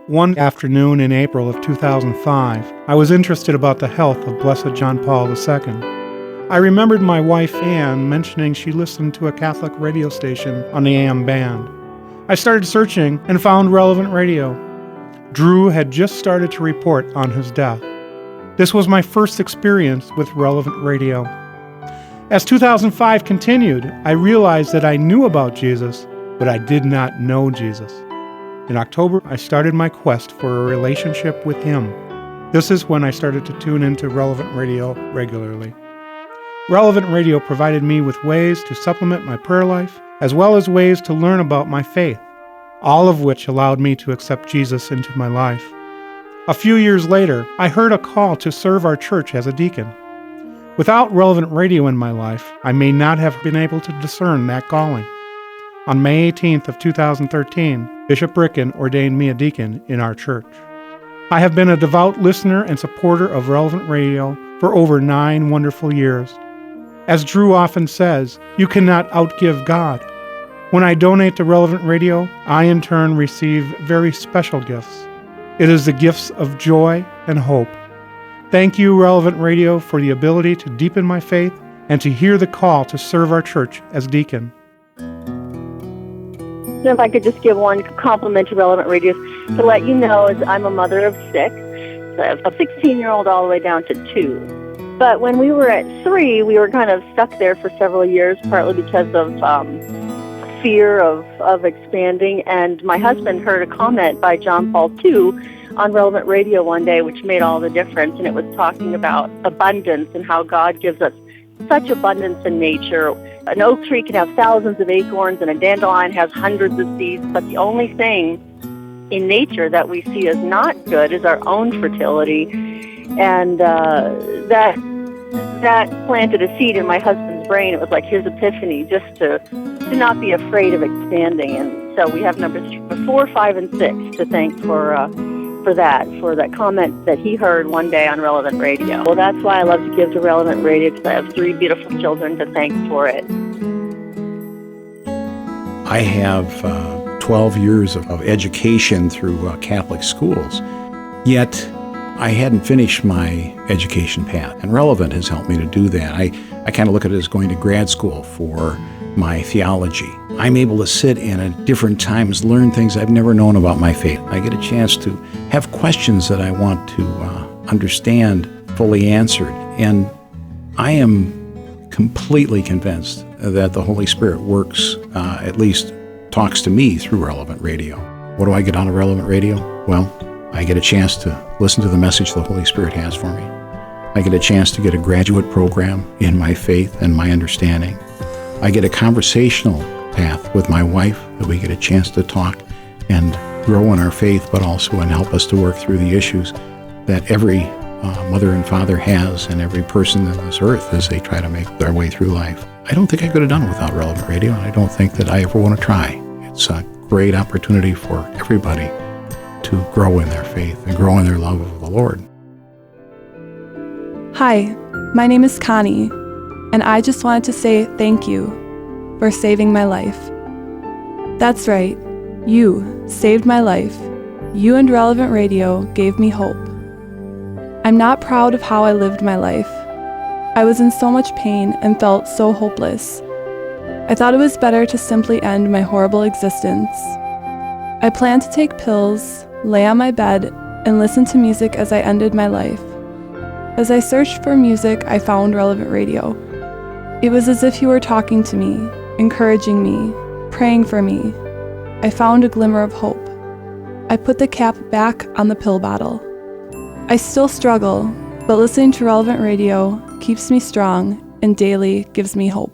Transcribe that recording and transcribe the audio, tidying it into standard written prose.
One afternoon in April of 2005, I was interested about the health of Blessed John Paul II. I remembered my wife Ann mentioning she listened to a Catholic radio station on the AM band. I started searching and found Relevant Radio. Drew had just started to report on his death. This was my first experience with Relevant Radio. As 2005 continued, I realized that I knew about Jesus, but I did not know Jesus. In October, I started my quest for a relationship with Him. This is when I started to tune into Relevant Radio regularly. Relevant Radio provided me with ways to supplement my prayer life, as well as ways to learn about my faith, all of which allowed me to accept Jesus into my life. A few years later, I heard a call to serve our church as a deacon. Without Relevant Radio in my life, I may not have been able to discern that calling. On May 18th of 2013, Bishop Ricken ordained me a deacon in our church. I have been a devout listener and supporter of Relevant Radio for over 9 wonderful years. As Drew often says, you cannot outgive God. When I donate to Relevant Radio, I in turn receive very special gifts. It is the gifts of joy and hope. Thank you, Relevant Radio, for the ability to deepen my faith and to hear the call to serve our church as deacon. So if I could just give one compliment to Relevant Radio to let you know, is I'm a mother of 6. So I have a 16-year-old all the way down to 2. But when we were at 3, we were kind of stuck there for several years, partly because of fear of expanding. And my husband heard a comment by John Paul II on Relevant Radio one day, which made all the difference. And it was talking about abundance and how God gives us such abundance in nature. An oak tree can have thousands of acorns and a dandelion has hundreds of seeds, but the only thing in nature that we see as not good is our own fertility. And that planted a seed in my husband's brain. It was like his epiphany, just to not be afraid of expanding. And so we have numbers 4, 5, and 6 to thank for that comment that he heard one day on Relevant Radio. Well, that's why I love to give to Relevant Radio, because I have 3 beautiful children to thank for it. I have 12 years of education through Catholic schools, yet I hadn't finished my education path, and Relevant has helped me to do that. I kind of look at it as going to grad school for my theology. I'm able to sit and at different times learn things I've never known about my faith. I get a chance to have questions that I want to understand fully answered. And I am completely convinced that the Holy Spirit works, at least talks to me through Relevant Radio. What do I get out of Relevant Radio? Well, I get a chance to listen to the message the Holy Spirit has for me. I get a chance to get a graduate program in my faith and my understanding. I get a conversational path with my wife that we get a chance to talk and grow in our faith, but also and help us to work through the issues that every mother and father has and every person on this earth as they try to make their way through life. I don't think I could have done it without Relevant Radio, and I don't think that I ever want to try. It's a great opportunity for everybody to grow in their faith and grow in their love of the Lord. Hi, my name is Connie, and I just wanted to say thank you for saving my life. That's right, you saved my life. You and Relevant Radio gave me hope. I'm not proud of how I lived my life. I was in so much pain and felt so hopeless. I thought it was better to simply end my horrible existence. I planned to take pills, lay on my bed, and listen to music as I ended my life. As I searched for music, I found Relevant Radio. It was as if you were talking to me, encouraging me, praying for me. I found a glimmer of hope. I put the cap back on the pill bottle. I still struggle, but listening to Relevant Radio keeps me strong and daily gives me hope.